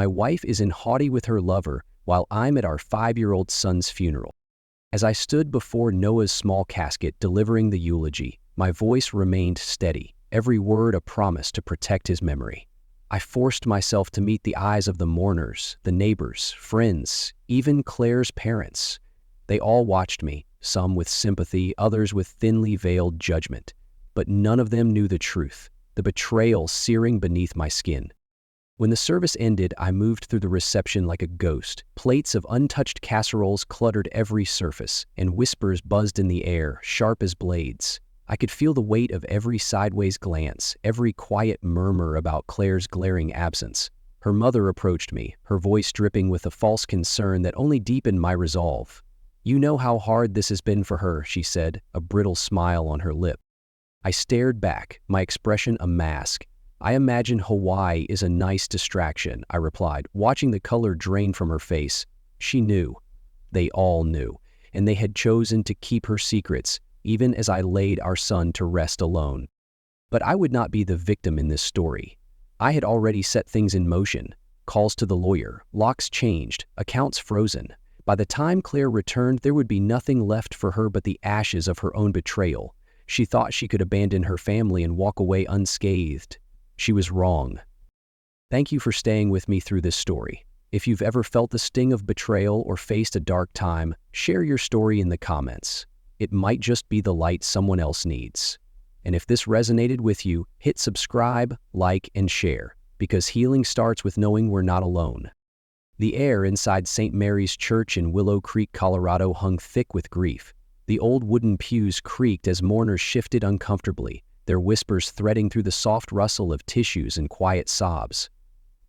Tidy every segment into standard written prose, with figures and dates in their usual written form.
My wife is in haughty with her lover while I'm at our 5-year-old son's funeral. As I stood before Noah's small casket delivering the eulogy, my voice remained steady, every word a promise to protect his memory. I forced myself to meet the eyes of the mourners, the neighbors, friends, even Claire's parents. They all watched me, some with sympathy, others with thinly veiled judgment. But none of them knew the truth, the betrayal searing beneath my skin. When the service ended, I moved through the reception like a ghost. Plates of untouched casseroles cluttered every surface, and whispers buzzed in the air, sharp as blades. I could feel the weight of every sideways glance, every quiet murmur about Claire's glaring absence. Her mother approached me, her voice dripping with a false concern that only deepened my resolve. "You know how hard this has been for her," she said, a brittle smile on her lip. I stared back, my expression a mask. "I imagine Hawaii is a nice distraction," I replied, watching the color drain from her face. She knew. They all knew, and they had chosen to keep her secrets, even as I laid our son to rest alone. But I would not be the victim in this story. I had already set things in motion. Calls to the lawyer, locks changed, accounts frozen. By the time Claire returned, there would be nothing left for her but the ashes of her own betrayal. She thought she could abandon her family and walk away unscathed. She was wrong. Thank you for staying with me through this story. If you've ever felt the sting of betrayal or faced a dark time, share your story in the comments. It might just be the light someone else needs. And if this resonated with you, hit subscribe, like, and share, because healing starts with knowing we're not alone. The air inside St. Mary's Church in Willow Creek, Colorado hung thick with grief. The old wooden pews creaked as mourners shifted uncomfortably, their whispers threading through the soft rustle of tissues and quiet sobs.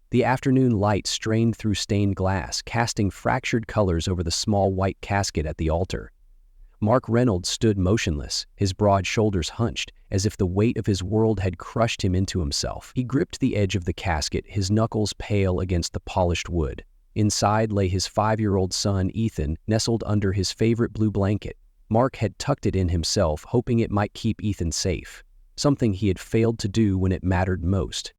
The afternoon light strained through stained glass, casting fractured colors over the small white casket at the altar. Mark Reynolds stood motionless, his broad shoulders hunched, as if the weight of his world had crushed him into himself. He gripped the edge of the casket, his knuckles pale against the polished wood. Inside lay his 5-year-old son, Ethan, nestled under his favorite blue blanket. Mark had tucked it in himself, hoping it might keep Ethan safe, something he had failed to do when it mattered most.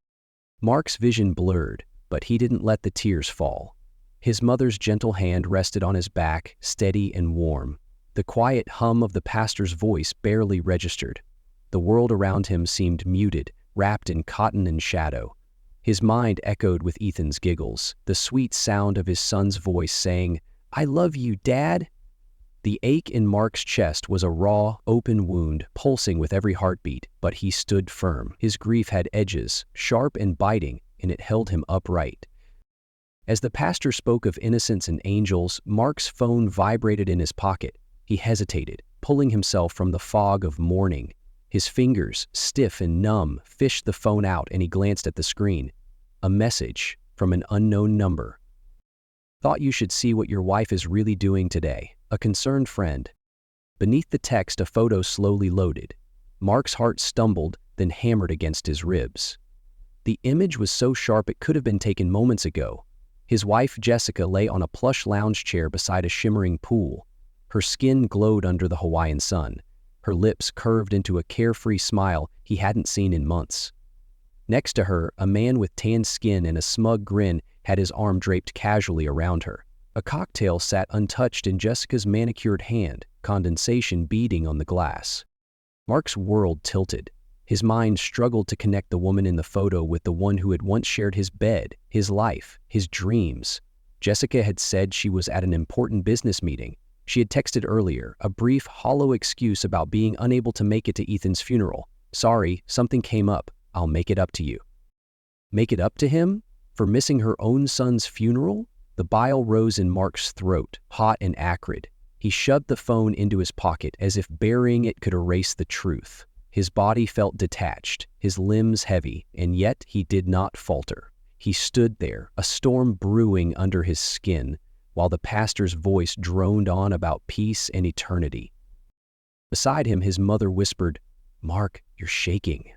Mark's vision blurred, but he didn't let the tears fall. His mother's gentle hand rested on his back, steady and warm. The quiet hum of the pastor's voice barely registered. The world around him seemed muted, wrapped in cotton and shadow. His mind echoed with Ethan's giggles, the sweet sound of his son's voice saying, "I love you, Dad." The ache in Mark's chest was a raw, open wound, pulsing with every heartbeat, but he stood firm. His grief had edges, sharp and biting, and it held him upright. As the pastor spoke of innocence and angels, Mark's phone vibrated in his pocket. He hesitated, pulling himself from the fog of mourning. His fingers, stiff and numb, fished the phone out and he glanced at the screen. A message from an unknown number. "Thought you should see what your wife is really doing today. A concerned friend." Beneath the text, a photo slowly loaded. Mark's heart stumbled, then hammered against his ribs. The image was so sharp it could have been taken moments ago. His wife, Jessica, lay on a plush lounge chair beside a shimmering pool. Her skin glowed under the Hawaiian sun. Her lips curved into a carefree smile he hadn't seen in months. Next to her, a man with tanned skin and a smug grin had his arm draped casually around her. A cocktail sat untouched in Jessica's manicured hand, condensation beading on the glass. Mark's world tilted. His mind struggled to connect the woman in the photo with the one who had once shared his bed, his life, his dreams. Jessica had said she was at an important business meeting. She had texted earlier, a brief, hollow excuse about being unable to make it to Ethan's funeral. "Sorry, something came up. I'll make it up to you." Make it up to him? For missing her own son's funeral? The bile rose in Mark's throat, hot and acrid. He shoved the phone into his pocket as if burying it could erase the truth. His body felt detached, his limbs heavy, and yet he did not falter. He stood there, a storm brewing under his skin, while the pastor's voice droned on about peace and eternity. Beside him, his mother whispered, "Mark, you're shaking."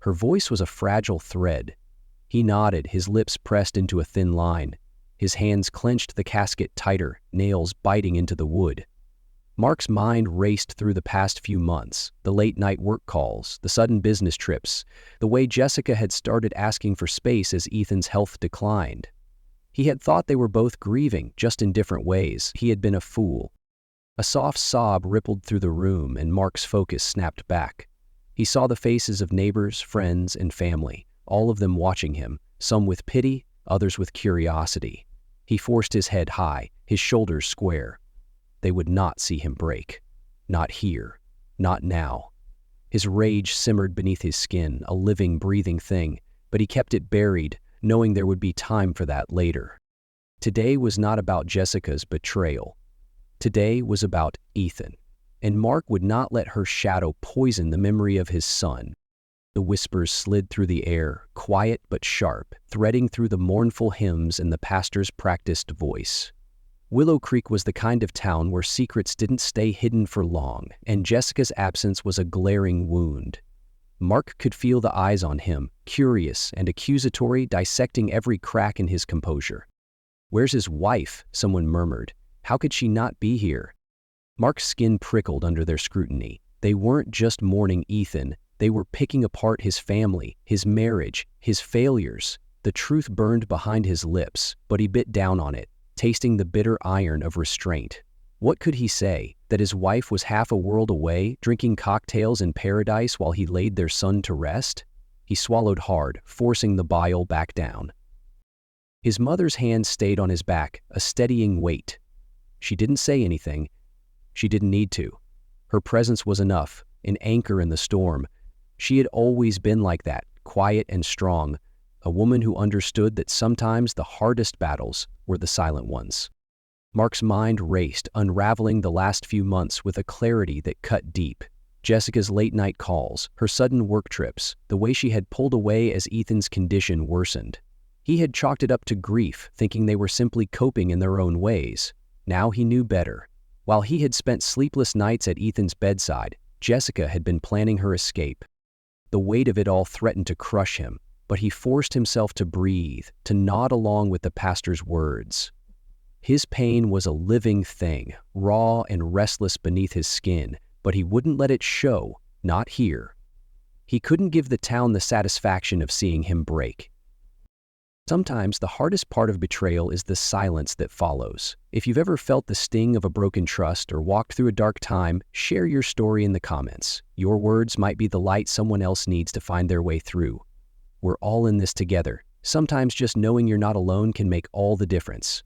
Her voice was a fragile thread. He nodded, his lips pressed into a thin line. His hands clenched the casket tighter, nails biting into the wood. Mark's mind raced through the past few months, the late-night work calls, the sudden business trips, the way Jessica had started asking for space as Ethan's health declined. He had thought they were both grieving, just in different ways. He had been a fool. A soft sob rippled through the room, and Mark's focus snapped back. He saw the faces of neighbors, friends, and family, all of them watching him, some with pity, others with curiosity. He forced his head high, his shoulders square. They would not see him break. Not here. Not now. His rage simmered beneath his skin, a living, breathing thing, but he kept it buried, knowing there would be time for that later. Today was not about Jessica's betrayal. Today was about Ethan, and Mark would not let her shadow poison the memory of his son. The whispers slid through the air, quiet but sharp, threading through the mournful hymns and the pastor's practiced voice. Willow Creek was the kind of town where secrets didn't stay hidden for long, and Jessica's absence was a glaring wound. Mark could feel the eyes on him, curious and accusatory, dissecting every crack in his composure. "Where's his wife?" someone murmured. "How could she not be here?" Mark's skin prickled under their scrutiny. They weren't just mourning Ethan, they were picking apart his family, his marriage, his failures. The truth burned behind his lips, but he bit down on it, tasting the bitter iron of restraint. What could he say? That his wife was half a world away, drinking cocktails in paradise while he laid their son to rest? He swallowed hard, forcing the bile back down. His mother's hand stayed on his back, a steadying weight. She didn't say anything. She didn't need to. Her presence was enough, an anchor in the storm. She had always been like that, quiet and strong, a woman who understood that sometimes the hardest battles were the silent ones. Mark's mind raced, unraveling the last few months with a clarity that cut deep. Jessica's late-night calls, her sudden work trips, the way she had pulled away as Ethan's condition worsened. He had chalked it up to grief, thinking they were simply coping in their own ways. Now he knew better. While he had spent sleepless nights at Ethan's bedside, Jessica had been planning her escape. The weight of it all threatened to crush him, but he forced himself to breathe, to nod along with the pastor's words. His pain was a living thing, raw and restless beneath his skin, but he wouldn't let it show, not here. He couldn't give the town the satisfaction of seeing him break. Sometimes the hardest part of betrayal is the silence that follows. If you've ever felt the sting of a broken trust or walked through a dark time, share your story in the comments. Your words might be the light someone else needs to find their way through. We're all in this together. Sometimes just knowing you're not alone can make all the difference.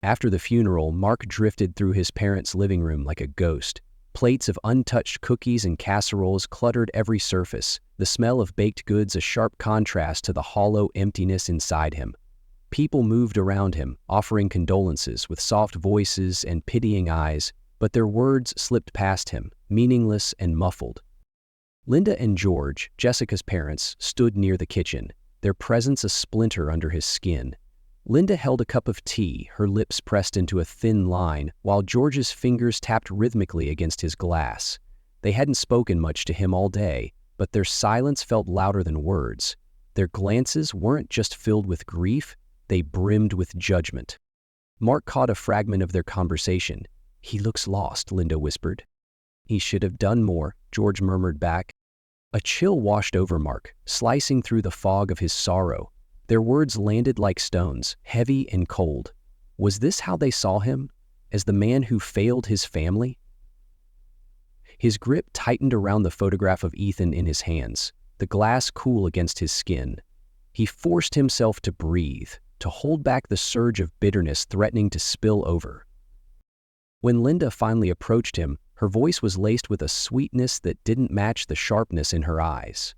After the funeral, Mark drifted through his parents' living room like a ghost. Plates of untouched cookies and casseroles cluttered every surface, the smell of baked goods a sharp contrast to the hollow emptiness inside him. People moved around him, offering condolences with soft voices and pitying eyes, but their words slipped past him, meaningless and muffled. Linda and George, Jessica's parents, stood near the kitchen, their presence a splinter under his skin. Linda held a cup of tea, her lips pressed into a thin line, while George's fingers tapped rhythmically against his glass. They hadn't spoken much to him all day, but their silence felt louder than words. Their glances weren't just filled with grief, they brimmed with judgment. Mark caught a fragment of their conversation. "He looks lost," Linda whispered. "He should have done more," George murmured back. A chill washed over Mark, slicing through the fog of his sorrow. Their words landed like stones, heavy and cold. Was this how they saw him? As the man who failed his family? His grip tightened around the photograph of Ethan in his hands, the glass cool against his skin. He forced himself to breathe, to hold back the surge of bitterness threatening to spill over. When Linda finally approached him, her voice was laced with a sweetness that didn't match the sharpness in her eyes.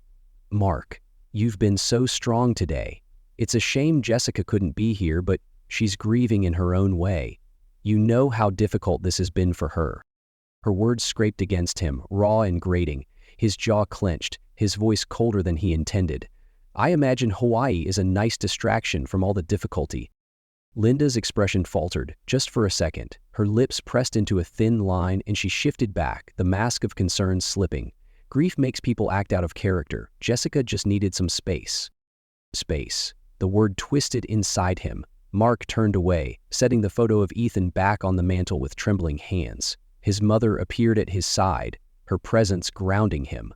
"Mark, you've been so strong today. It's a shame Jessica couldn't be here, but she's grieving in her own way. You know how difficult this has been for her." Her words scraped against him, raw and grating. His jaw clenched, his voice colder than he intended. "I imagine Hawaii is a nice distraction from all the difficulty." Linda's expression faltered, just for a second. Her lips pressed into a thin line and she shifted back, the mask of concern slipping. Grief makes people act out of character. Jessica just needed some space. Space. The word twisted inside him. Mark turned away, setting the photo of Ethan back on the mantel with trembling hands. His mother appeared at his side, her presence grounding him.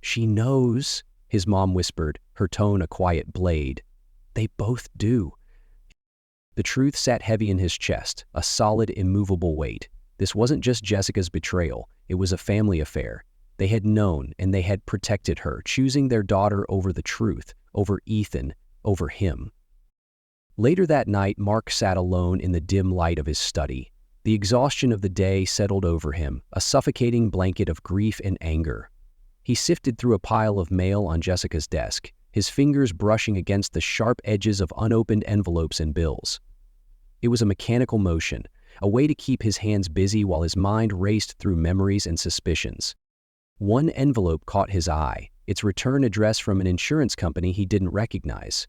"She knows," his mom whispered, her tone a quiet blade. "They both do." The truth sat heavy in his chest, a solid, immovable weight. This wasn't just Jessica's betrayal, it was a family affair. They had known and they had protected her, choosing their daughter over the truth, over Ethan, over him. Later that night, Mark sat alone in the dim light of his study. The exhaustion of the day settled over him, a suffocating blanket of grief and anger. He sifted through a pile of mail on Jessica's desk, his fingers brushing against the sharp edges of unopened envelopes and bills. It was a mechanical motion, a way to keep his hands busy while his mind raced through memories and suspicions. One envelope caught his eye, its return address from an insurance company he didn't recognize.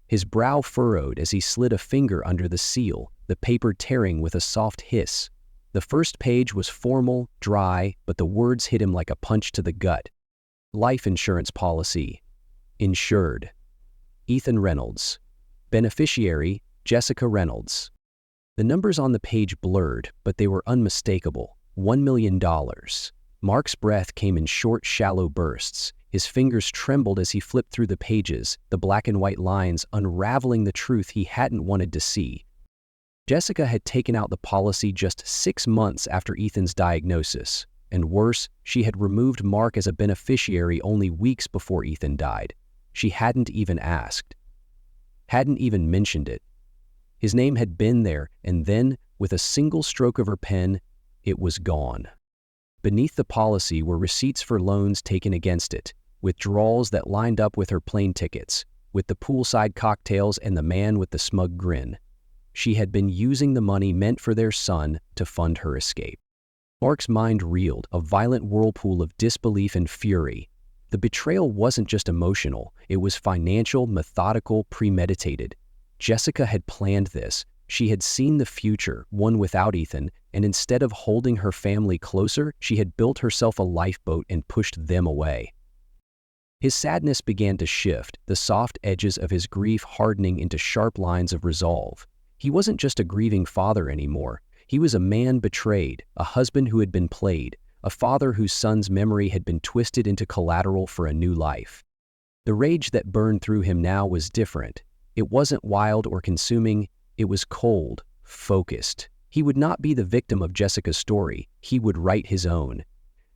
His brow furrowed as he slid a finger under the seal, the paper tearing with a soft hiss. The first page was formal, dry, but the words hit him like a punch to the gut. Life insurance policy. Insured. Ethan Reynolds. Beneficiary, Jessica Reynolds. The numbers on the page blurred, but they were unmistakable. $1 million. Mark's breath came in short, shallow bursts. His fingers trembled as he flipped through the pages, the black and white lines unraveling the truth he hadn't wanted to see. Jessica had taken out the policy just 6 months after Ethan's diagnosis. And worse, she had removed Mark as a beneficiary only weeks before Ethan died. She hadn't even asked. Hadn't even mentioned it. His name had been there, and then, with a single stroke of her pen, it was gone. Beneath the policy were receipts for loans taken against it, withdrawals that lined up with her plane tickets, with the poolside cocktails and the man with the smug grin. She had been using the money meant for their son to fund her escape. Mark's mind reeled, a violent whirlpool of disbelief and fury. The betrayal wasn't just emotional, it was financial, methodical, premeditated. Jessica had planned this. She had seen the future, one without Ethan, and instead of holding her family closer, she had built herself a lifeboat and pushed them away. His sadness began to shift, the soft edges of his grief hardening into sharp lines of resolve. He wasn't just a grieving father anymore. He was a man betrayed, a husband who had been played, a father whose son's memory had been twisted into collateral for a new life. The rage that burned through him now was different. It wasn't wild or consuming, it was cold, focused. He would not be the victim of Jessica's story, he would write his own.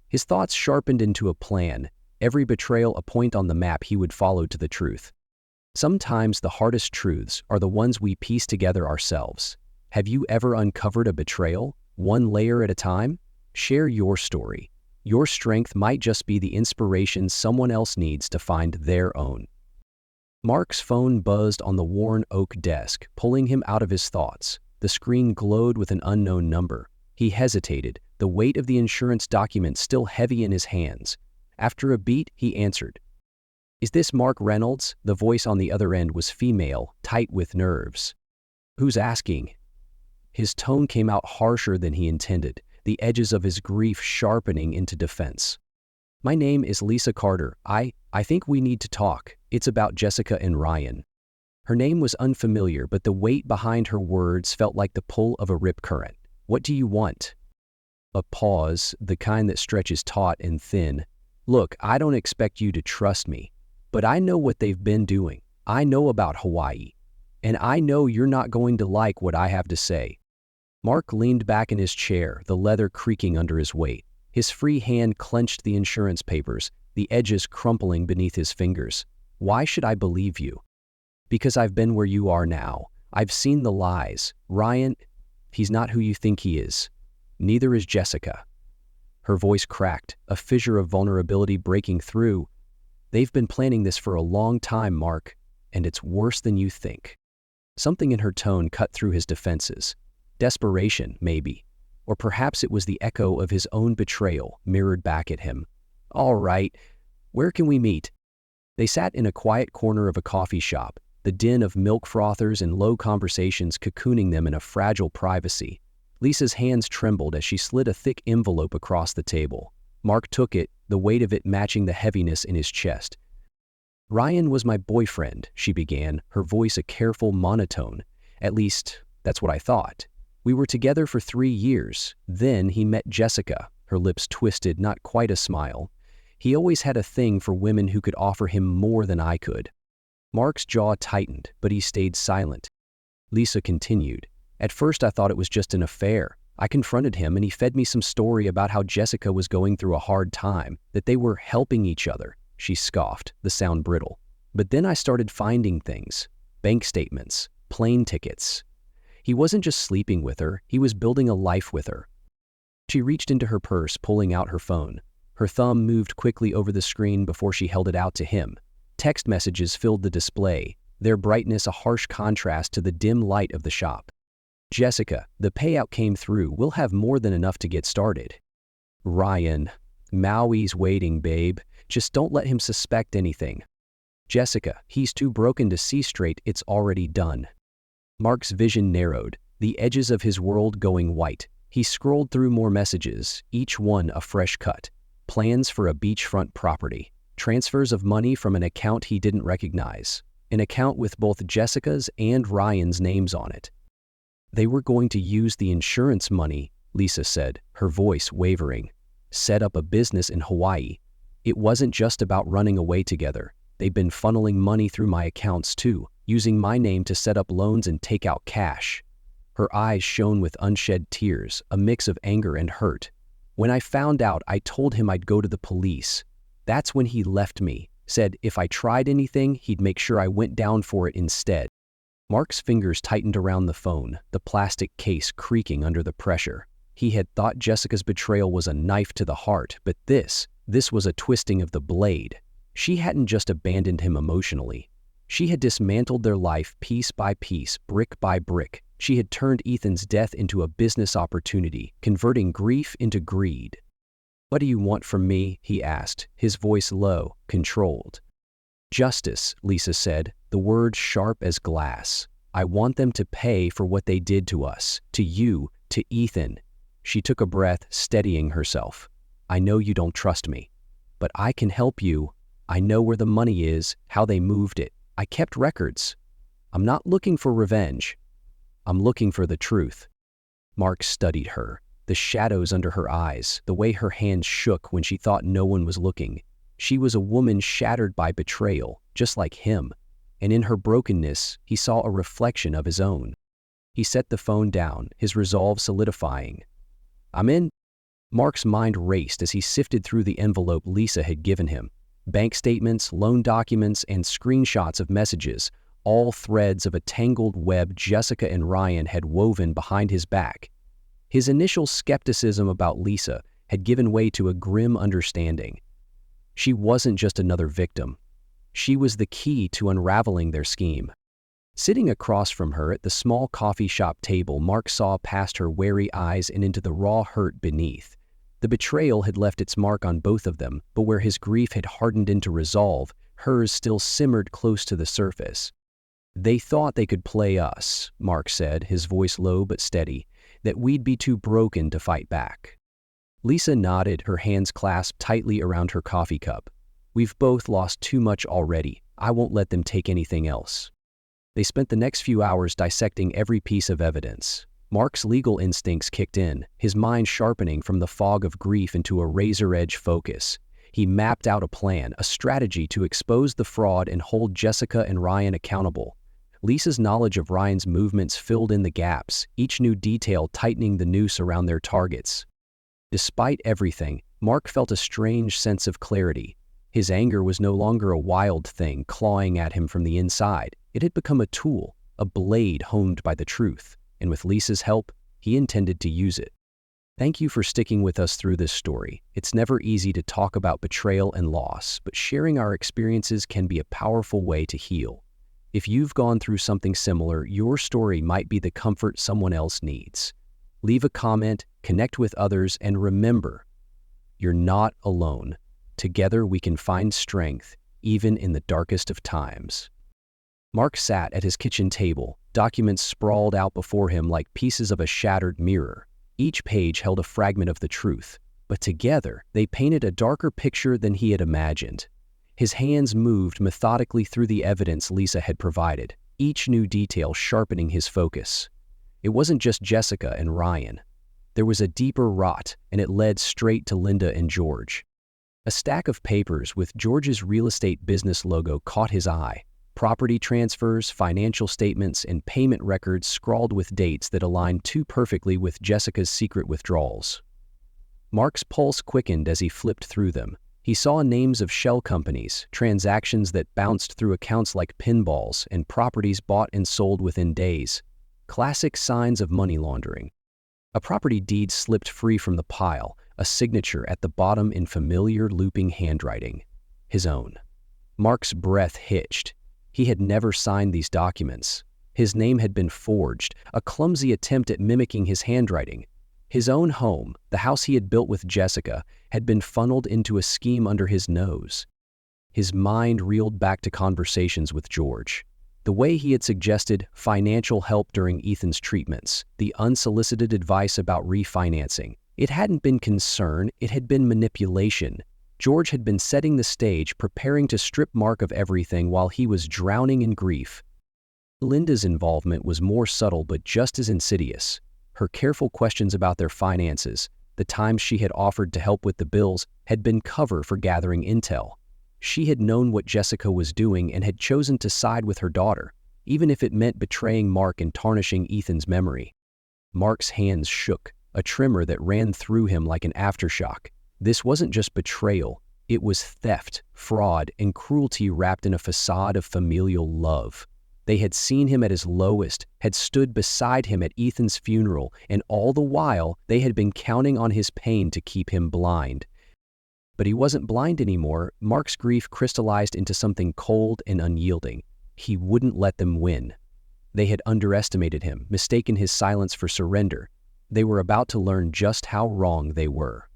His thoughts sharpened into a plan, every betrayal a point on the map he would follow to the truth. Sometimes the hardest truths are the ones we piece together ourselves. Have you ever uncovered a betrayal, one layer at a time? Share your story. Your strength might just be the inspiration someone else needs to find their own. Mark's phone buzzed on the worn oak desk, pulling him out of his thoughts. The screen glowed with an unknown number. He hesitated, the weight of the insurance document still heavy in his hands. After a beat, he answered. "Is this Mark Reynolds?" The voice on the other end was female, tight with nerves. "Who's asking?" His tone came out harsher than he intended, the edges of his grief sharpening into defense. "My name is Lisa Carter. I think we need to talk. It's about Jessica and Ryan." Her name was unfamiliar, but the weight behind her words felt like the pull of a rip current. "What do you want?" A pause, the kind that stretches taut and thin. "Look, I don't expect you to trust me, but I know what they've been doing. I know about Hawaii. And I know you're not going to like what I have to say." Mark leaned back in his chair, the leather creaking under his weight. His free hand clenched the insurance papers, the edges crumpling beneath his fingers. "Why should I believe you?" "Because I've been where you are now. I've seen the lies. Ryan, he's not who you think he is. Neither is Jessica." Her voice cracked, a fissure of vulnerability breaking through. "They've been planning this for a long time, Mark, and it's worse than you think." Something in her tone cut through his defenses. Desperation, maybe. Or perhaps it was the echo of his own betrayal mirrored back at him. "All right, where can we meet?" They sat in a quiet corner of a coffee shop, the din of milk frothers and low conversations cocooning them in a fragile privacy. Lisa's hands trembled as she slid a thick envelope across the table. Mark took it, the weight of it matching the heaviness in his chest. "Ryan was my boyfriend," she began, her voice a careful monotone. "At least, that's what I thought. We were together for 3 years. Then he met Jessica," her lips twisted, not quite a smile. "He always had a thing for women who could offer him more than I could." Mark's jaw tightened, but he stayed silent. Lisa continued. At first I thought it was just an affair. I confronted him and he fed me some story about how Jessica was going through a hard time, that they were helping each other. She scoffed, the sound brittle. But then I started finding things. Bank statements, plane tickets. He wasn't just sleeping with her, he was building a life with her. She reached into her purse, pulling out her phone. Her thumb moved quickly over the screen before she held it out to him. Text messages filled the display, their brightness a harsh contrast to the dim light of the shop. Jessica, the payout came through. We'll have more than enough to get started. Ryan, Maui's waiting, babe. Just don't let him suspect anything. Jessica, he's too broken to see straight. It's already done. Mark's vision narrowed, the edges of his world going white. He scrolled through more messages, each one a fresh cut. Plans for a beachfront property. Transfers of money from an account he didn't recognize. An account with both Jessica's and Ryan's names on it. They were going to use the insurance money, Lisa said, her voice wavering. Set up a business in Hawaii. It wasn't just about running away together. They'd been funneling money through my accounts too, using my name to set up loans and take out cash. Her eyes shone with unshed tears, a mix of anger and hurt. When I found out, I told him I'd go to the police. That's when he left me, said if I tried anything, he'd make sure I went down for it instead. Mark's fingers tightened around the phone, the plastic case creaking under the pressure. He had thought Jessica's betrayal was a knife to the heart, but this was a twisting of the blade. She hadn't just abandoned him emotionally. She had dismantled their life piece by piece, brick by brick. She had turned Ethan's death into a business opportunity, converting grief into greed. What do you want from me? He asked, his voice low, controlled. Justice, Lisa said, the words sharp as glass. I want them to pay for what they did to us, to you, to Ethan. She took a breath, steadying herself. I know you don't trust me, but I can help you. I know where the money is, how they moved it. I kept records. I'm not looking for revenge. I'm looking for the truth. Mark studied her, the shadows under her eyes, the way her hands shook when she thought no one was looking. She was a woman shattered by betrayal, just like him, and in her brokenness, he saw a reflection of his own. He set the phone down, his resolve solidifying. I'm in. Mark's mind raced as he sifted through the envelope Lisa had given him. Bank statements, loan documents, and screenshots of messages, all threads of a tangled web Jessica and Ryan had woven behind his back. His initial skepticism about Lisa had given way to a grim understanding. She wasn't just another victim. She was the key to unraveling their scheme. Sitting across from her at the small coffee shop table, Mark saw past her wary eyes and into the raw hurt beneath. The betrayal had left its mark on both of them, but where his grief had hardened into resolve, hers still simmered close to the surface. They thought they could play us, Mark said, his voice low but steady, that we'd be too broken to fight back. Lisa nodded, her hands clasped tightly around her coffee cup. We've both lost too much already. I won't let them take anything else. They spent the next few hours dissecting every piece of evidence. Mark's legal instincts kicked in, his mind sharpening from the fog of grief into a razor-edge focus. He mapped out a plan, a strategy to expose the fraud and hold Jessica and Ryan accountable. Lisa's knowledge of Ryan's movements filled in the gaps, each new detail tightening the noose around their targets. Despite everything, Mark felt a strange sense of clarity. His anger was no longer a wild thing clawing at him from the inside. It had become a tool, a blade honed by the truth, and with Lisa's help, he intended to use it. Thank you for sticking with us through this story. It's never easy to talk about betrayal and loss, but sharing our experiences can be a powerful way to heal. If you've gone through something similar, your story might be the comfort someone else needs. Leave a comment, connect with others, and remember, you're not alone. Together we can find strength, even in the darkest of times. Mark sat at his kitchen table, documents sprawled out before him like pieces of a shattered mirror. Each page held a fragment of the truth, but together they painted a darker picture than he had imagined. His hands moved methodically through the evidence Lisa had provided, each new detail sharpening his focus. It wasn't just Jessica and Ryan. There was a deeper rot, and it led straight to Linda and George. A stack of papers with George's real estate business logo caught his eye. property transfers, financial statements, and payment records scrawled with dates that aligned too perfectly with Jessica's secret withdrawals. Mark's pulse quickened as he flipped through them. He saw names of shell companies, transactions that bounced through accounts like pinballs, and properties bought and sold within days. Classic signs of money laundering. A property deed slipped free from the pile, a signature at the bottom in familiar looping handwriting. His own. Mark's breath hitched. He had never signed these documents. His name had been forged, a clumsy attempt at mimicking his handwriting. His own home, the house he had built with Jessica, had been funneled into a scheme under his nose. His mind reeled back to conversations with George. The way he had suggested financial help during Ethan's treatments, the unsolicited advice about refinancing. It hadn't been concern, it had been manipulation. George had been setting the stage, preparing to strip Mark of everything while he was drowning in grief. Linda's involvement was more subtle but just as insidious. Her careful questions about their finances, the times she had offered to help with the bills, had been cover for gathering intel. She had known what Jessica was doing and had chosen to side with her daughter, even if it meant betraying Mark and tarnishing Ethan's memory. Mark's hands shook, a tremor that ran through him like an aftershock. This wasn't just betrayal, it was theft, fraud, and cruelty wrapped in a facade of familial love. They had seen him at his lowest, had stood beside him at Ethan's funeral, and all the while they had been counting on his pain to keep him blind. But he wasn't blind anymore. Mark's grief crystallized into something cold and unyielding. He wouldn't let them win. They had underestimated him, mistaken his silence for surrender. They were about to learn just how wrong they were.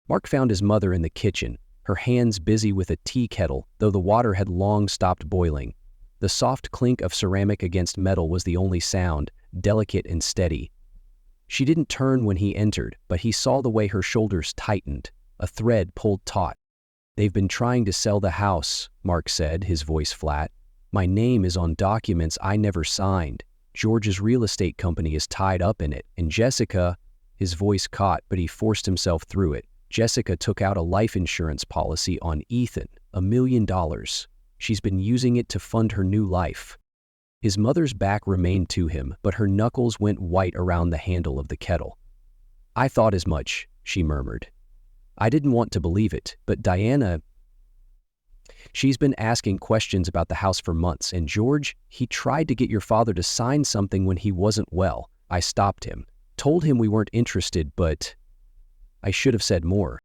Mark found his mother in the kitchen, her hands busy with a tea kettle, though the water had long stopped boiling. The soft clink of ceramic against metal was the only sound, delicate and steady. She didn't turn when he entered, but he saw the way her shoulders tightened. A thread pulled taut. "They've been trying to sell the house," Mark said, his voice flat. "My name is on documents I never signed. George's real estate company is tied up in it, and Jessica—" His voice caught, but he forced himself through it. "Jessica took out a life insurance policy on Ethan, $1 million. She's been using it to fund her new life." His mother's back remained to him, but her knuckles went white around the handle of the kettle. "I thought as much," she murmured. "I didn't want to believe it, but Diana, she's been asking questions about the house for months, and George, he tried to get your father to sign something when he wasn't well. I stopped him, told him we weren't interested, but I should have said more."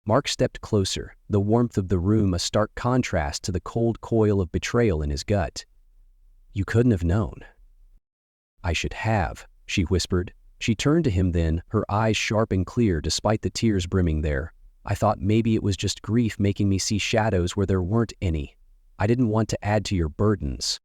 Mark stepped closer, the warmth of the room a stark contrast to the cold coil of betrayal in his gut. "You couldn't have known." "I should have," she whispered. She turned to him then, her eyes sharp and clear despite the tears brimming there. "I thought maybe it was just grief making me see shadows where there weren't any. I didn't want to add to your burdens."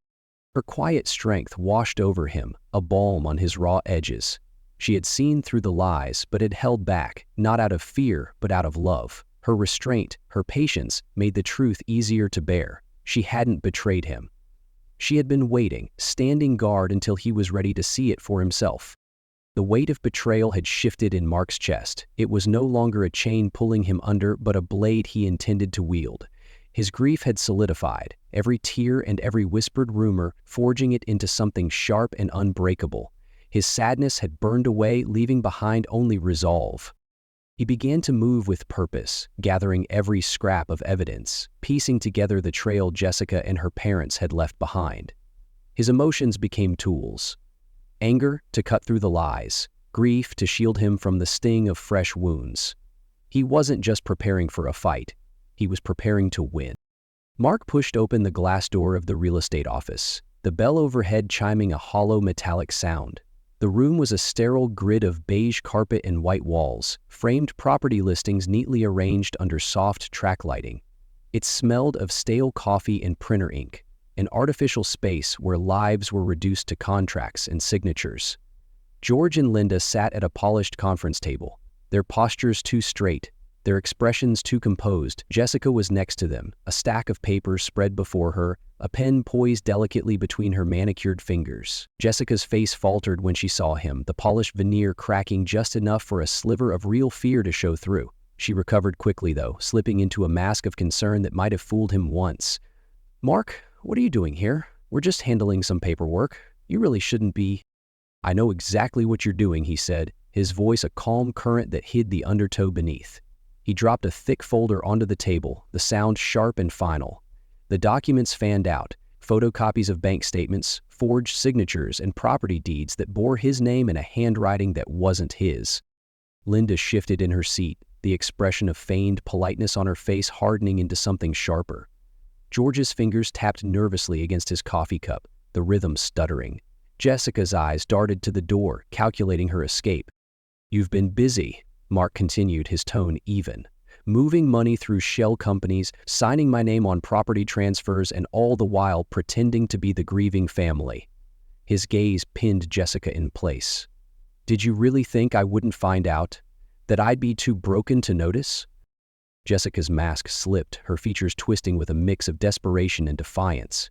Her quiet strength washed over him, a balm on his raw edges. She had seen through the lies, but had held back, not out of fear, but out of love. Her restraint, her patience, made the truth easier to bear. She hadn't betrayed him. She had been waiting, standing guard until he was ready to see it for himself. The weight of betrayal had shifted in Mark's chest. It was no longer a chain pulling him under, but a blade he intended to wield. His grief had solidified, every tear and every whispered rumor forging it into something sharp and unbreakable. His sadness had burned away, leaving behind only resolve. He began to move with purpose, gathering every scrap of evidence, piecing together the trail Jessica and her parents had left behind. His emotions became tools. Anger to cut through the lies, grief to shield him from the sting of fresh wounds. He wasn't just preparing for a fight, he was preparing to win. Mark pushed open the glass door of the real estate office, the bell overhead chiming a hollow metallic sound. The room was a sterile grid of beige carpet and white walls, framed property listings neatly arranged under soft track lighting. It smelled of stale coffee and printer ink, an artificial space where lives were reduced to contracts and signatures. George and Linda sat at a polished conference table, their postures too straight, their expressions too composed. Jessica was next to them, a stack of papers spread before her, a pen poised delicately between her manicured fingers. Jessica's face faltered when she saw him, the polished veneer cracking just enough for a sliver of real fear to show through. She recovered quickly, though, slipping into a mask of concern that might have fooled him once. "Mark, what are you doing here? We're just handling some paperwork. You really shouldn't be. I know exactly what you're doing, he said, his voice a calm current that hid the undertow beneath. He dropped a thick folder onto the table, the sound sharp and final. The documents fanned out, photocopies of bank statements, forged signatures, and property deeds that bore his name in a handwriting that wasn't his. Linda shifted in her seat, the expression of feigned politeness on her face hardening into something sharper. George's fingers tapped nervously against his coffee cup, the rhythm stuttering. Jessica's eyes darted to the door, calculating her escape. You've been busy, Mark continued, his tone even. Moving money through shell companies, signing my name on property transfers, and all the while pretending to be the grieving family. His gaze pinned Jessica in place. Did you really think I wouldn't find out? That I'd be too broken to notice? Jessica's mask slipped, her features twisting with a mix of desperation and defiance.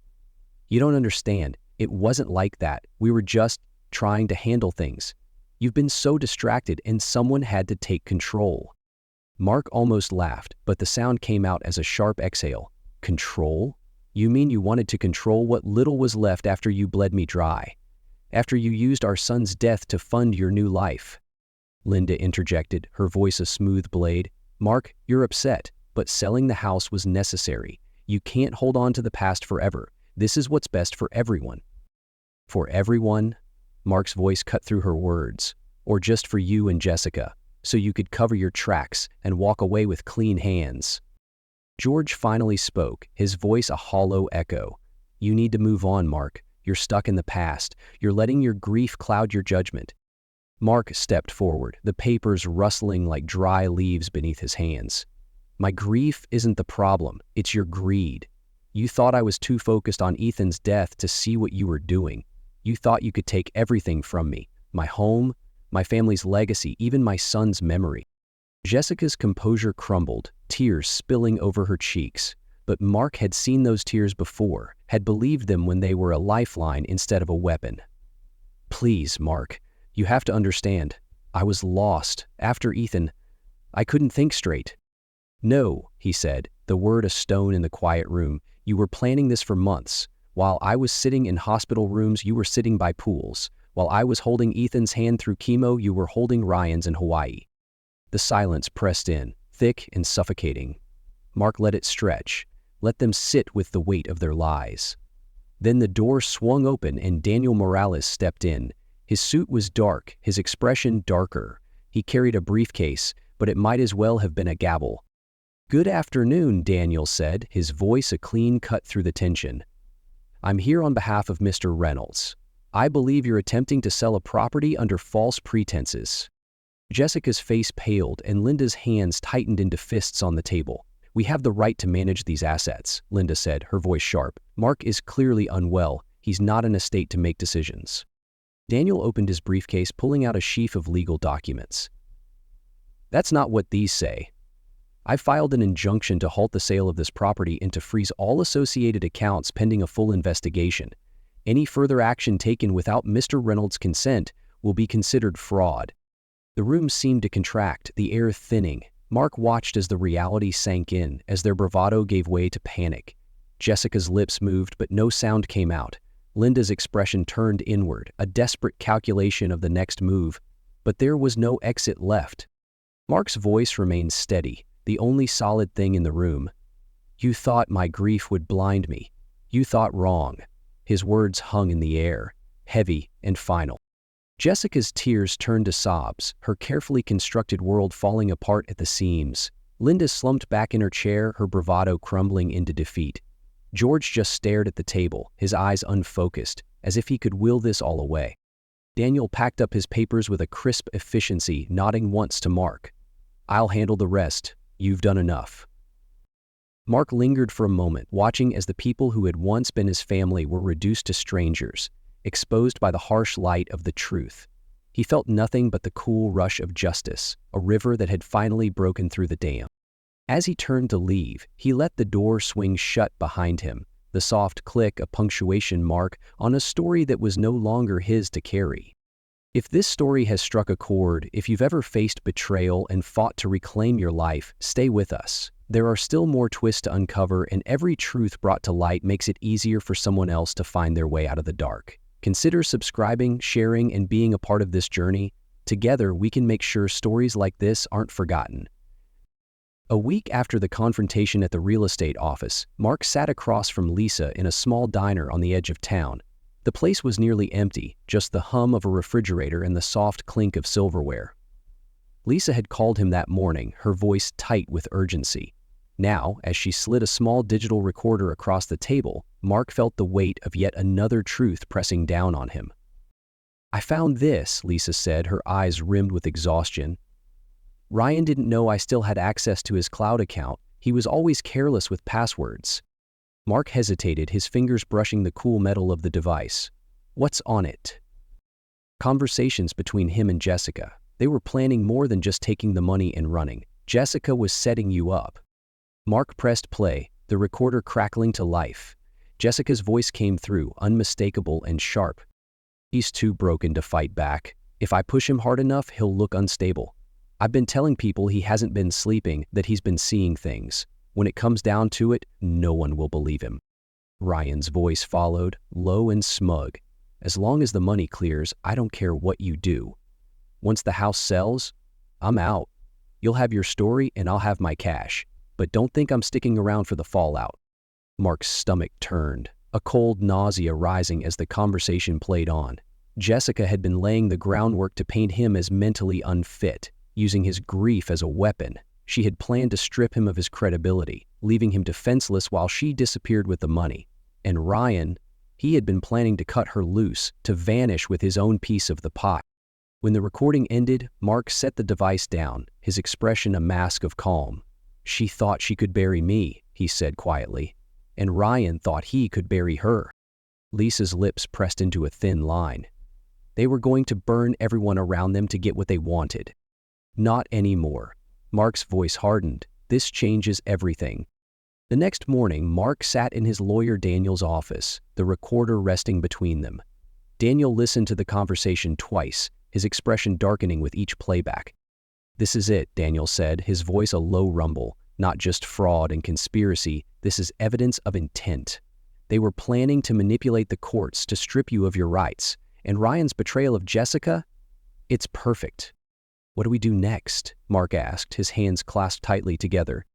You don't understand. It wasn't like that. We were just trying to handle things. You've been so distracted, and someone had to take control. Mark almost laughed, but the sound came out as a sharp exhale. Control? You mean you wanted to control what little was left after you bled me dry? After you used our son's death to fund your new life? Linda interjected, her voice a smooth blade. Mark, you're upset, but selling the house was necessary. You can't hold on to the past forever. This is what's best for everyone. For everyone? Mark's voice cut through her words. Or just for you and Jessica, so you could cover your tracks and walk away with clean hands. George finally spoke, his voice a hollow echo. You need to move on, Mark. You're stuck in the past. You're letting your grief cloud your judgment. Mark stepped forward, the papers rustling like dry leaves beneath his hands. My grief isn't the problem, it's your greed. You thought I was too focused on Ethan's death to see what you were doing. You thought you could take everything from me, my home, my family's legacy, even my son's memory. Jessica's composure crumbled, tears spilling over her cheeks. But Mark had seen those tears before, had believed them when they were a lifeline instead of a weapon. Please, Mark, you have to understand. I was lost. After Ethan, I couldn't think straight. No, he said, the word a stone in the quiet room. You were planning this for months. While I was sitting in hospital rooms, you were sitting by pools. While I was holding Ethan's hand through chemo, you were holding Ryan's in Hawaii. The silence pressed in, thick and suffocating. Mark let it stretch, let them sit with the weight of their lies. Then the door swung open and Daniel Morales stepped in. His suit was dark, his expression darker. He carried a briefcase, but it might as well have been a gavel. Good afternoon, Daniel said, his voice a clean cut through the tension. I'm here on behalf of Mr. Reynolds. I believe you're attempting to sell a property under false pretenses. Jessica's face paled and Linda's hands tightened into fists on the table. We have the right to manage these assets, Linda said, her voice sharp. Mark is clearly unwell. He's not in a state to make decisions. Daniel opened his briefcase, pulling out a sheaf of legal documents. That's not what these say. I filed an injunction to halt the sale of this property and to freeze all associated accounts pending a full investigation. Any further action taken without Mr. Reynolds' consent will be considered fraud. The room seemed to contract, the air thinning. Mark watched as the reality sank in, as their bravado gave way to panic. Jessica's lips moved, but no sound came out. Linda's expression turned inward, a desperate calculation of the next move. But there was no exit left. Mark's voice remained steady, the only solid thing in the room. You thought my grief would blind me. You thought wrong. His words hung in the air, heavy and final. Jessica's tears turned to sobs, her carefully constructed world falling apart at the seams. Linda slumped back in her chair, her bravado crumbling into defeat. George just stared at the table, his eyes unfocused, as if he could will this all away. Daniel packed up his papers with a crisp efficiency, nodding once to Mark. I'll handle the rest. You've done enough. Mark lingered for a moment, watching as the people who had once been his family were reduced to strangers, exposed by the harsh light of the truth. He felt nothing but the cool rush of justice, a river that had finally broken through the dam. As he turned to leave, he let the door swing shut behind him, the soft click a punctuation mark on a story that was no longer his to carry. If this story has struck a chord, if you've ever faced betrayal and fought to reclaim your life, stay with us. There are still more twists to uncover, and every truth brought to light makes it easier for someone else to find their way out of the dark. Consider subscribing, sharing, and being a part of this journey. Together, we can make sure stories like this aren't forgotten. A week after the confrontation at the real estate office, Mark sat across from Lisa in a small diner on the edge of town. The place was nearly empty, just the hum of a refrigerator and the soft clink of silverware. Lisa had called him that morning, her voice tight with urgency. Now, as she slid a small digital recorder across the table, Mark felt the weight of yet another truth pressing down on him. "I found this," Lisa said, her eyes rimmed with exhaustion. "Ryan didn't know I still had access to his cloud account. He was always careless with passwords." Mark hesitated, his fingers brushing the cool metal of the device. "What's on it?" Conversations between him and Jessica. They were planning more than just taking the money and running. Jessica was setting you up. Mark pressed play, the recorder crackling to life. Jessica's voice came through, unmistakable and sharp. "He's too broken to fight back. If I push him hard enough, he'll look unstable. I've been telling people he hasn't been sleeping, that he's been seeing things. When it comes down to it, no one will believe him." Ryan's voice followed, low and smug. "As long as the money clears, I don't care what you do. Once the house sells, I'm out. You'll have your story and I'll have my cash. But don't think I'm sticking around for the fallout." Mark's stomach turned, a cold nausea rising as the conversation played on. Jessica had been laying the groundwork to paint him as mentally unfit, using his grief as a weapon. She had planned to strip him of his credibility, leaving him defenseless while she disappeared with the money. And Ryan, he had been planning to cut her loose, to vanish with his own piece of the pie. When the recording ended, Mark set the device down, his expression a mask of calm. "She thought she could bury me," he said quietly, "and Ryan thought he could bury her." Lisa's lips pressed into a thin line. They were going to burn everyone around them to get what they wanted. "Not anymore." Mark's voice hardened. "This changes everything." The next morning, Mark sat in his lawyer Daniel's office, the recorder resting between them. Daniel listened to the conversation twice, his expression darkening with each playback. "This is it," Daniel said, his voice a low rumble. "Not just fraud and conspiracy, this is evidence of intent. They were planning to manipulate the courts to strip you of your rights. And Ryan's betrayal of Jessica? It's perfect." "What do we do next?" Mark asked, his hands clasped tightly together.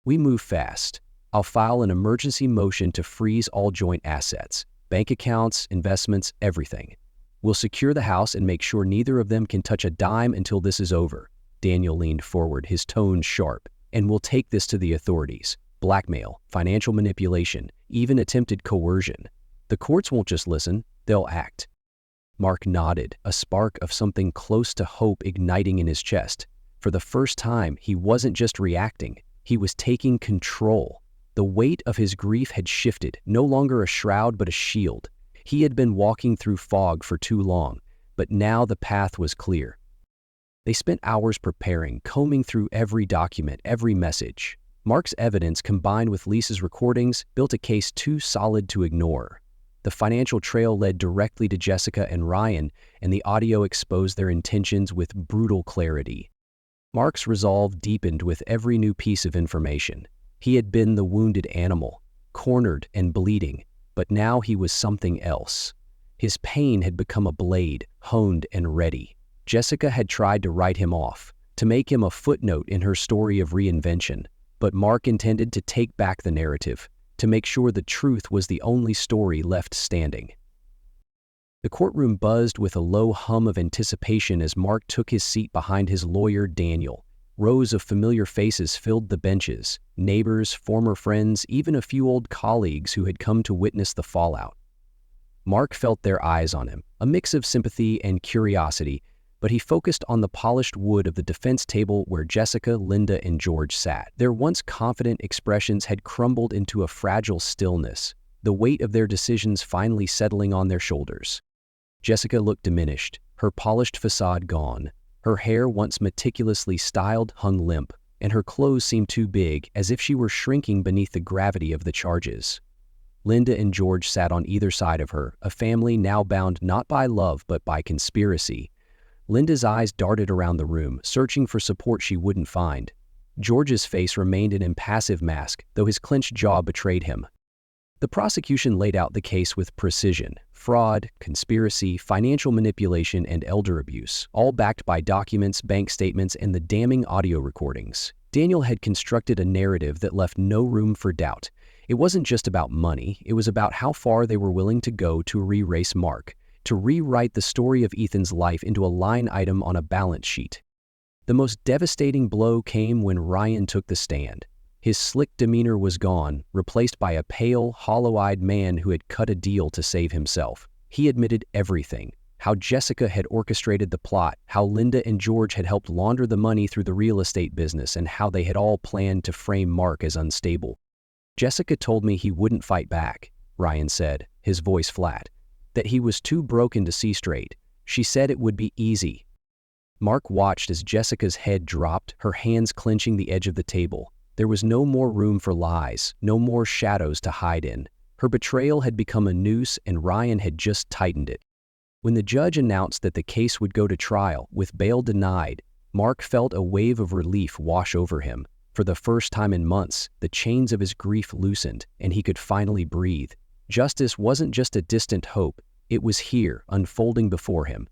"We move fast. I'll file an emergency motion to freeze all joint assets, bank accounts, investments, everything. We'll secure the house and make sure neither of them can touch a dime until this is over." Daniel leaned forward, his tone sharp. "And we'll take this to the authorities. Blackmail, financial manipulation, even attempted coercion. The courts won't just listen, they'll act." Mark nodded, a spark of something close to hope igniting in his chest. For the first time, he wasn't just reacting, he was taking control. The weight of his grief had shifted, no longer a shroud but a shield. He had been walking through fog for too long, but now the path was clear. They spent hours preparing, combing through every document, every message. Mark's evidence, combined with Lisa's recordings, built a case too solid to ignore. The financial trail led directly to Jessica and Ryan, and the audio exposed their intentions with brutal clarity. Mark's resolve deepened with every new piece of information. He had been the wounded animal, cornered and bleeding, but now he was something else. His pain had become a blade, honed and ready. Jessica had tried to write him off, to make him a footnote in her story of reinvention, but Mark intended to take back the narrative, to make sure the truth was the only story left standing. The courtroom buzzed with a low hum of anticipation as Mark took his seat behind his lawyer Daniel. Rows of familiar faces filled the benches, neighbors, former friends, even a few old colleagues who had come to witness the fallout. Mark felt their eyes on him, a mix of sympathy and curiosity, but he focused on the polished wood of the defense table where Jessica, Linda, and George sat. Their once confident expressions had crumbled into a fragile stillness, the weight of their decisions finally settling on their shoulders. Jessica looked diminished, her polished facade gone. Her hair, once meticulously styled, hung limp, and her clothes seemed too big, as if she were shrinking beneath the gravity of the charges. Linda and George sat on either side of her, a family now bound not by love but by conspiracy. Linda's eyes darted around the room, searching for support she wouldn't find. George's face remained an impassive mask, though his clenched jaw betrayed him. The prosecution laid out the case with precision: fraud, conspiracy, financial manipulation, and elder abuse, all backed by documents, bank statements, and the damning audio recordings. Daniel had constructed a narrative that left no room for doubt. It wasn't just about money, it was about how far they were willing to go to erase Mark, to rewrite the story of Ethan's life into a line item on a balance sheet. The most devastating blow came when Ryan took the stand. His slick demeanor was gone, replaced by a pale, hollow-eyed man who had cut a deal to save himself. He admitted everything: how Jessica had orchestrated the plot, how Linda and George had helped launder the money through the real estate business, and how they had all planned to frame Mark as unstable. "Jessica told me he wouldn't fight back," Ryan said, his voice flat. "That he was too broken to see straight. She said it would be easy." Mark watched as Jessica's head dropped, her hands clenching the edge of the table. There was no more room for lies, no more shadows to hide in. Her betrayal had become a noose, and Ryan had just tightened it. When the judge announced that the case would go to trial, with bail denied, Mark felt a wave of relief wash over him. For the first time in months, the chains of his grief loosened, and he could finally breathe. Justice wasn't just a distant hope, it was here, unfolding before him.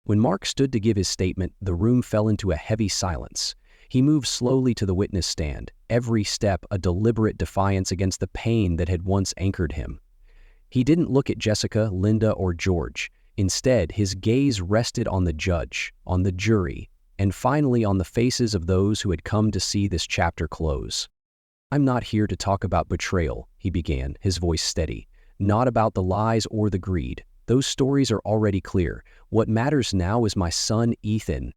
When Mark stood to give his statement, the room fell into a heavy silence. He moved slowly to the witness stand, every step a deliberate defiance against the pain that had once anchored him. He didn't look at Jessica, Linda, or George. Instead, his gaze rested on the judge, on the jury, and finally on the faces of those who had come to see this chapter close. "I'm not here to talk about betrayal," he began, his voice steady. "Not about the lies or the greed. Those stories are already clear. What matters now is my son, Ethan."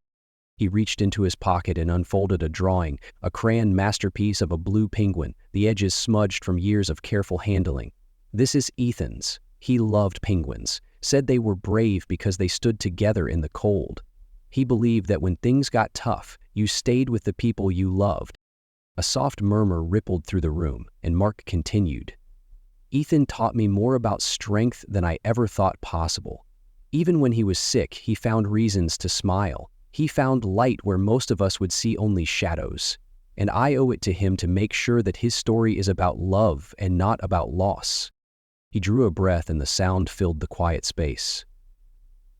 He reached into his pocket and unfolded a drawing, a crayon masterpiece of a blue penguin, the edges smudged from years of careful handling. "This is Ethan's. He loved penguins, said they were brave because they stood together in the cold. He believed that when things got tough, you stayed with the people you loved." A soft murmur rippled through the room, and Mark continued. "Ethan taught me more about strength than I ever thought possible. Even when he was sick, he found reasons to smile. He found light where most of us would see only shadows. And I owe it to him to make sure that his story is about love and not about loss." He drew a breath and the sound filled the quiet space.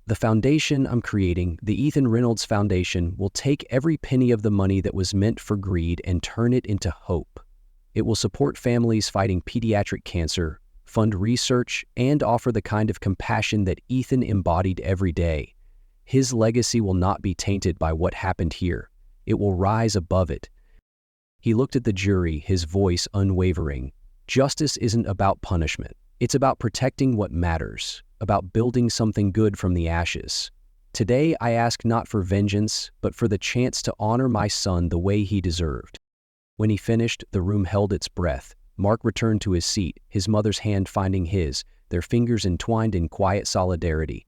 "The foundation I'm creating, the Ethan Reynolds Foundation, will take every penny of the money that was meant for greed and turn it into hope. It will support families fighting pediatric cancer, fund research, and offer the kind of compassion that Ethan embodied every day. His legacy will not be tainted by what happened here. It will rise above it." He looked at the jury, his voice unwavering. "Justice isn't about punishment. It's about protecting what matters, about building something good from the ashes. Today, I ask not for vengeance, but for the chance to honor my son the way he deserved." When he finished, the room held its breath. Mark returned to his seat, his mother's hand finding his, their fingers entwined in quiet solidarity.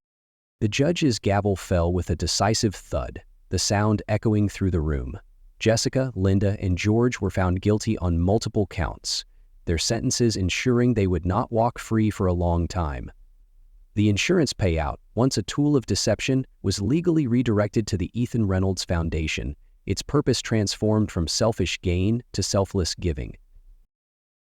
The judge's gavel fell with a decisive thud, the sound echoing through the room. Jessica, Linda, and George were found guilty on multiple counts, their sentences ensuring they would not walk free for a long time. The insurance payout, once a tool of deception, was legally redirected to the Ethan Reynolds Foundation, its purpose transformed from selfish gain to selfless giving.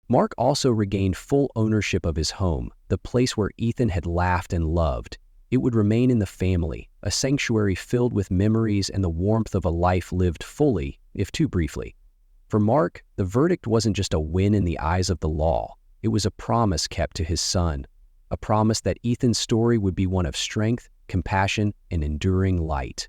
Mark also regained full ownership of his home, the place where Ethan had laughed and loved. It would remain in the family, a sanctuary filled with memories and the warmth of a life lived fully, if too briefly. For Mark, the verdict wasn't just a win in the eyes of the law. It was a promise kept to his son, a promise that Ethan's story would be one of strength, compassion, and enduring light.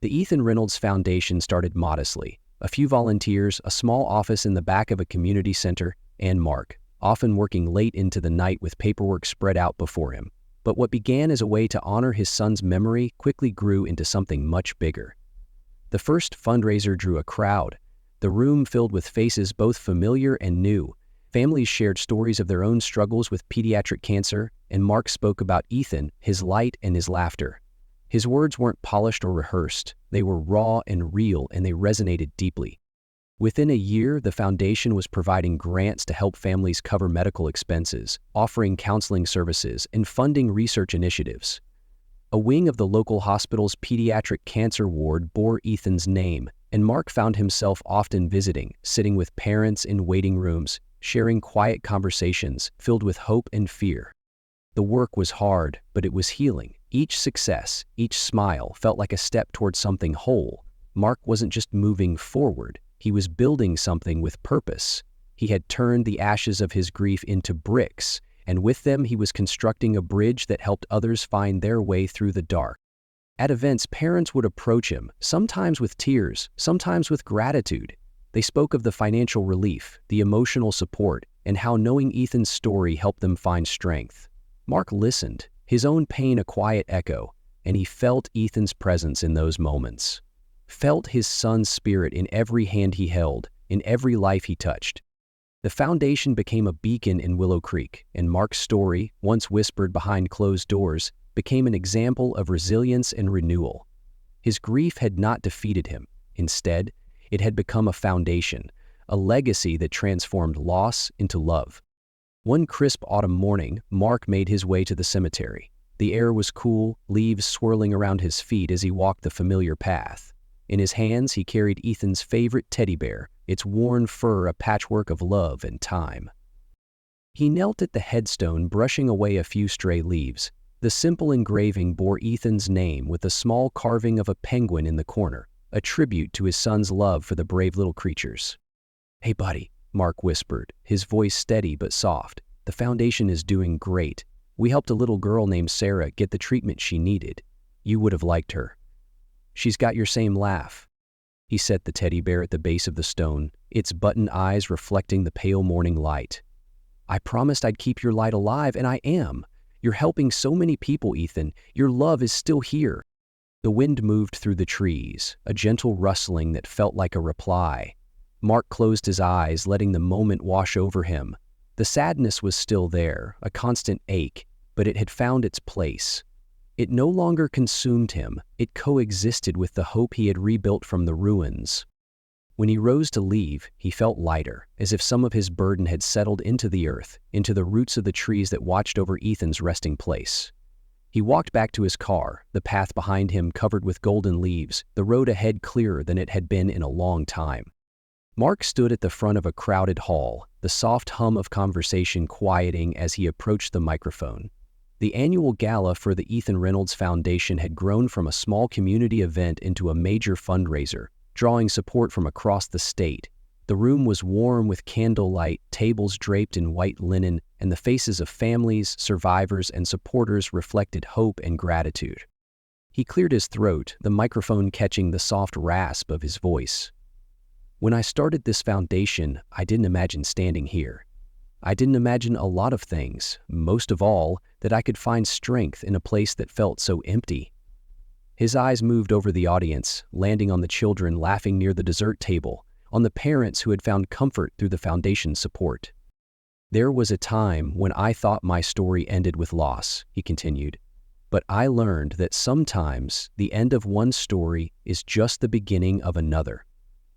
The Ethan Reynolds Foundation started modestly. A few volunteers, a small office in the back of a community center, and Mark, often working late into the night with paperwork spread out before him. But what began as a way to honor his son's memory quickly grew into something much bigger. The first fundraiser drew a crowd, the room filled with faces both familiar and new. Families shared stories of their own struggles with pediatric cancer, and Mark spoke about Ethan, his light and his laughter. His words weren't polished or rehearsed. They were raw and real, and they resonated deeply. Within a year, the foundation was providing grants to help families cover medical expenses, offering counseling services, and funding research initiatives. A wing of the local hospital's pediatric cancer ward bore Ethan's name, and Mark found himself often visiting, sitting with parents in waiting rooms, sharing quiet conversations filled with hope and fear. The work was hard, but it was healing. Each success, each smile felt like a step toward something whole. Mark wasn't just moving forward, he was building something with purpose. He had turned the ashes of his grief into bricks, and with them he was constructing a bridge that helped others find their way through the dark. At events, parents would approach him, sometimes with tears, sometimes with gratitude. They spoke of the financial relief, the emotional support, and how knowing Ethan's story helped them find strength. Mark listened, his own pain a quiet echo, and he felt Ethan's presence in those moments. Felt his son's spirit in every hand he held, in every life he touched. The foundation became a beacon in Willow Creek, and Mark's story, once whispered behind closed doors, became an example of resilience and renewal. His grief had not defeated him. Instead, it had become a foundation, a legacy that transformed loss into love. One crisp autumn morning, Mark made his way to the cemetery. The air was cool, leaves swirling around his feet as he walked the familiar path. In his hands, he carried Ethan's favorite teddy bear, its worn fur a patchwork of love and time. He knelt at the headstone, brushing away a few stray leaves. The simple engraving bore Ethan's name with a small carving of a penguin in the corner, a tribute to his son's love for the brave little creatures. "Hey, buddy," Mark whispered, his voice steady but soft. "The foundation is doing great. We helped a little girl named Sarah get the treatment she needed. You would have liked her. She's got your same laugh." He set the teddy bear at the base of the stone, its button eyes reflecting the pale morning light. "I promised I'd keep your light alive, and I am. You're helping so many people, Ethan. Your love is still here." The wind moved through the trees, a gentle rustling that felt like a reply. Mark closed his eyes, letting the moment wash over him. The sadness was still there, a constant ache, but it had found its place. It no longer consumed him, it coexisted with the hope he had rebuilt from the ruins. When he rose to leave, he felt lighter, as if some of his burden had settled into the earth, into the roots of the trees that watched over Ethan's resting place. He walked back to his car, the path behind him covered with golden leaves, the road ahead clearer than it had been in a long time. Mark stood at the front of a crowded hall, the soft hum of conversation quieting as he approached the microphone. The annual gala for the Ethan Reynolds Foundation had grown from a small community event into a major fundraiser, drawing support from across the state. The room was warm with candlelight, tables draped in white linen, and the faces of families, survivors, and supporters reflected hope and gratitude. He cleared his throat, the microphone catching the soft rasp of his voice. "When I started this foundation, I didn't imagine standing here. I didn't imagine a lot of things, most of all, that I could find strength in a place that felt so empty." His eyes moved over the audience, landing on the children laughing near the dessert table, on the parents who had found comfort through the foundation's support. "There was a time when I thought my story ended with loss," he continued. "But I learned that sometimes the end of one story is just the beginning of another.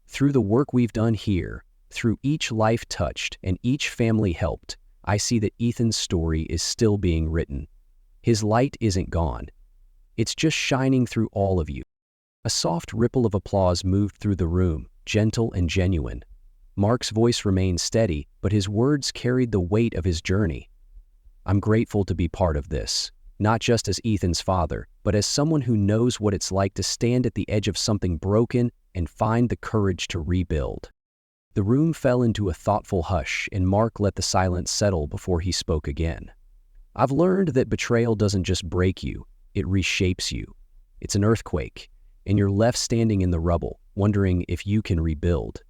Through the work we've done here, through each life touched and each family helped, I see that Ethan's story is still being written. His light isn't gone. It's just shining through all of you." A soft ripple of applause moved through the room, gentle and genuine. Mark's voice remained steady, but his words carried the weight of his journey. "I'm grateful to be part of this, not just as Ethan's father, but as someone who knows what it's like to stand at the edge of something broken and find the courage to rebuild." The room fell into a thoughtful hush, and Mark let the silence settle before he spoke again. "I've learned that betrayal doesn't just break you, it reshapes you. It's an earthquake, and you're left standing in the rubble, wondering if you can rebuild.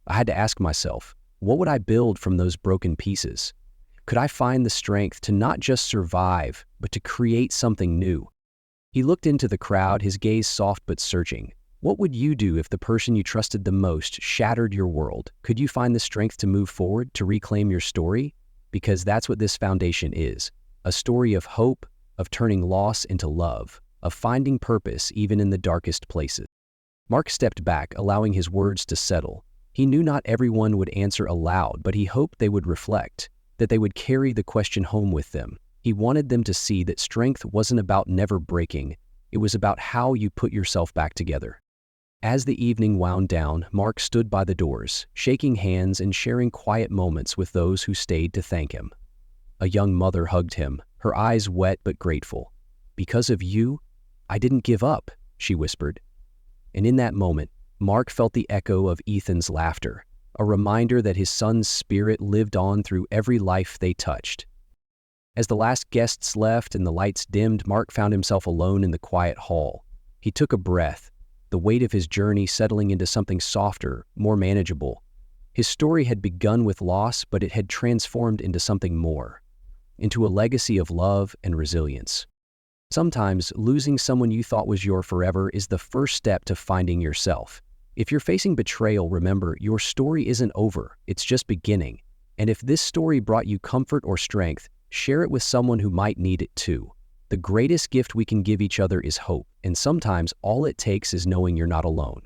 I had to ask myself, what would I build from those broken pieces? Could I find the strength to not just survive, but to create something new?" He looked into the crowd, his gaze soft but searching. What would you do if the person you trusted the most shattered your world? Could you find the strength to move forward, to reclaim your story? Because that's what this foundation is, a story of hope, of turning loss into love, of finding purpose even in the darkest places. Mark stepped back, allowing his words to settle. He knew not everyone would answer aloud, but he hoped they would reflect, that they would carry the question home with them. He wanted them to see that strength wasn't about never breaking, it was about how you put yourself back together. As the evening wound down, Mark stood by the doors, shaking hands and sharing quiet moments with those who stayed to thank him. A young mother hugged him, her eyes wet but grateful. "Because of you, I didn't give up," she whispered. And in that moment, Mark felt the echo of Ethan's laughter, a reminder that his son's spirit lived on through every life they touched. As the last guests left and the lights dimmed, Mark found himself alone in the quiet hall. He took a breath, the weight of his journey settling into something softer, more manageable. His story had begun with loss, but it had transformed into something more, into a legacy of love and resilience. Sometimes, losing someone you thought was your forever is the first step to finding yourself. If you're facing betrayal, remember, your story isn't over, it's just beginning. And if this story brought you comfort or strength, share it with someone who might need it too. The greatest gift we can give each other is hope, and sometimes all it takes is knowing you're not alone.